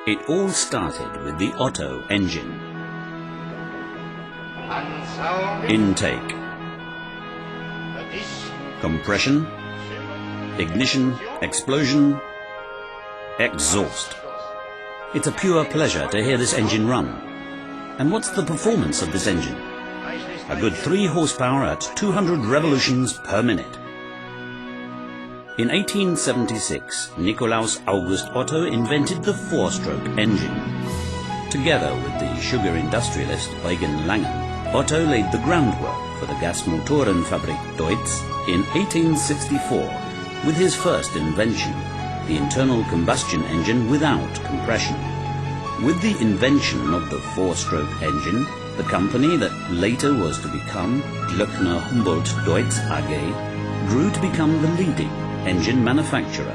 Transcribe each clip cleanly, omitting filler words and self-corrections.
It all started with the Otto engine. Intake, compression, ignition, explosion, exhaust. It's a pure pleasure to hear this engine run. And what's the performance of this engine? A good 3 horsepower at 200 revolutions per minute. In 1876, Nikolaus August Otto invented the 4-stroke engine. Together with the sugar industrialist Eugen Langen, Otto laid the groundwork for the Gasmotorenfabrik Deutz in 1864 with his first invention, the internal combustion engine without compression. With the invention of the 4-stroke engine, the company that later was to become Glöckner Humboldt Deutz AG grew to become the leading engine manufacturer.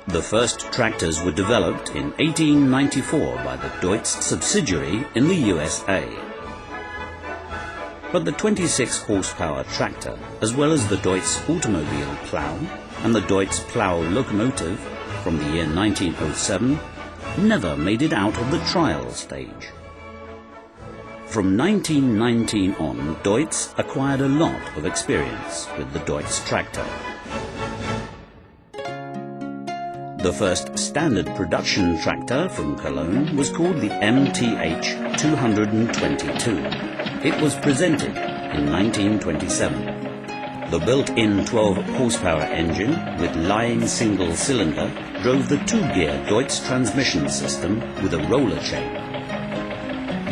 The first tractors were developed in 1894 by the Deutz subsidiary in the USA. But the 26 horsepower tractor, as well as the Deutz automobile plough and the Deutz plough locomotive from the year 1907, never made it out of the trial stage. From 1919 on, Deutz acquired a lot of experience with the Deutz tractor. The first standard production tractor from Cologne was called the MTH 222. It was presented in 1927. The built-in 12 horsepower engine with lying single cylinder drove the 2-gear Deutz transmission system with a roller chain.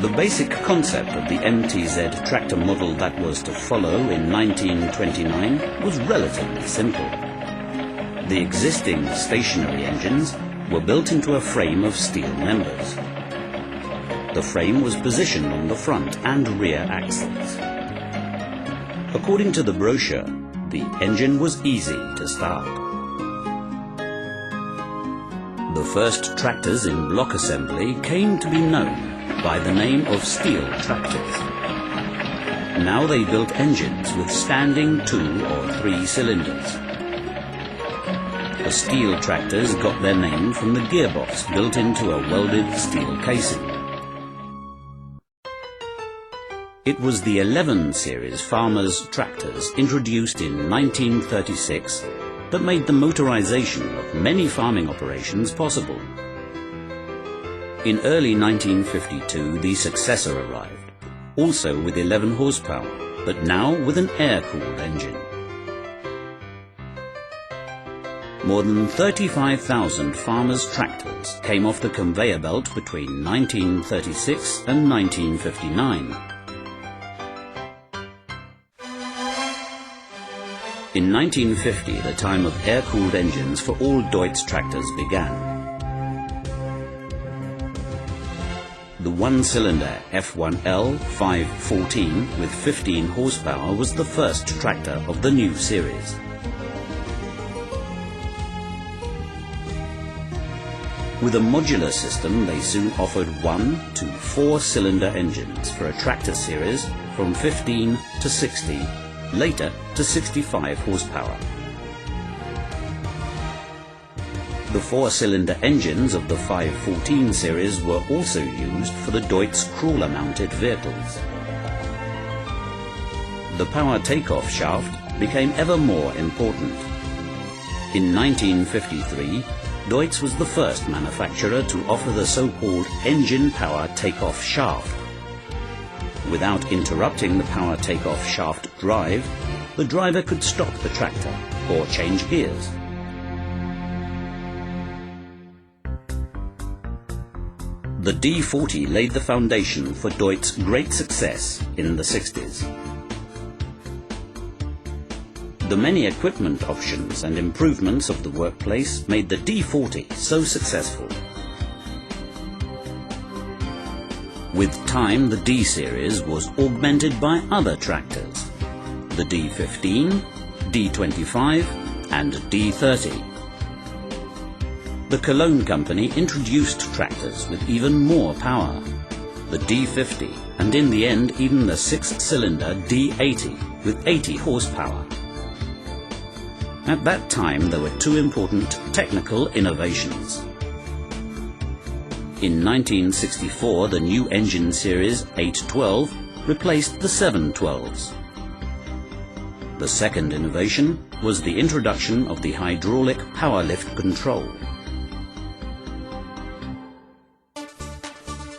The basic concept of the MTZ tractor model that was to follow in 1929 was relatively simple. The existing stationary engines were built into a frame of steel members. The frame was positioned on the front and rear axles. According to the brochure, the engine was easy to start. The first tractors in block assembly came to be known by the name of steel tractors. Now they built engines with standing 2 or 3 cylinders. The steel tractors got their name from the gearbox built into a welded steel casing. It was the 11 series farmers' tractors introduced in 1936 that made the motorization of many farming operations possible. In early 1952 the successor arrived, also with 11 horsepower, but now with an air-cooled engine. More than 35,000 farmers' tractors came off the conveyor belt between 1936 and 1959. In 1950, the time of air-cooled engines for all Deutz tractors began. The 1-cylinder F1L 514 with 15 horsepower was the first tractor of the new series. With a modular system, they soon offered 1 to 4-cylinder engines for a tractor series from 15 to 60, later to 65 horsepower. The 4-cylinder engines of the 514 series were also used for the Deutz crawler-mounted vehicles. The power takeoff shaft became ever more important. In 1953, Deutz was the first manufacturer to offer the so-called engine power takeoff shaft. Without interrupting the power takeoff shaft drive, the driver could stop the tractor or change gears. The D40 laid the foundation for Deutz's great success in the 60s. The many equipment options and improvements of the workplace made the D40 so successful. With time, the D series was augmented by other tractors, the D15, D25 and D30. The Cologne company introduced tractors with even more power, the D50 and in the end even the 6-cylinder D80 with 80 horsepower. At that time, there were two important technical innovations. In 1964, the new engine series 812 replaced the 712s. The second innovation was the introduction of the hydraulic power lift control.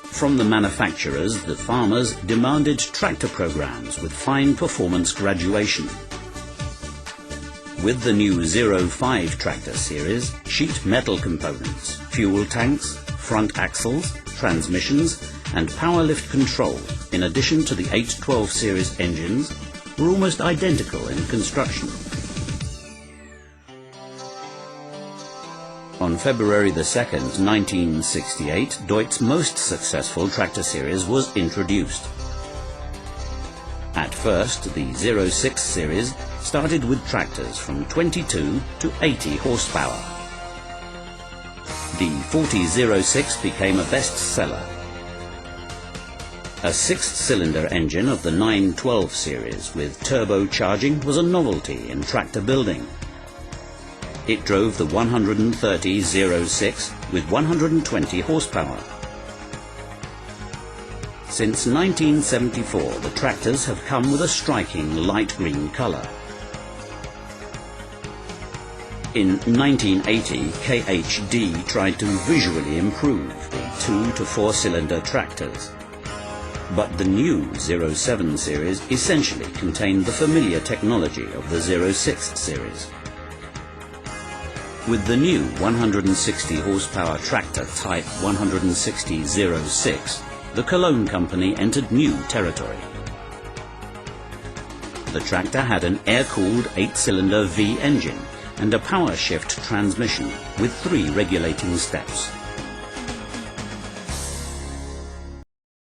From the manufacturers, the farmers demanded tractor programs with fine performance graduation. With the new 05 tractor series, sheet metal components, fuel tanks, front axles, transmissions and power lift control, in addition to the 812 series engines, were almost identical in construction. On February 2nd, 1968, DEUTZ's most successful tractor series was introduced. At first, the 06 series started with tractors from 22 to 80 horsepower. The 4006 became a bestseller. A six-cylinder engine of the 912 series with turbocharging was a novelty in tractor building. It drove the 130-06 with 120 horsepower. Since 1974, the tractors have come with a striking light green color. In 1980, KHD tried to visually improve the 2 to 4 cylinder tractors. But the new 07 series essentially contained the familiar technology of the 06 series. With the new 160 horsepower tractor type 160-06, the Cologne company entered new territory. The tractor had an air-cooled 8-cylinder V engine and a power shift transmission with 3 regulating steps.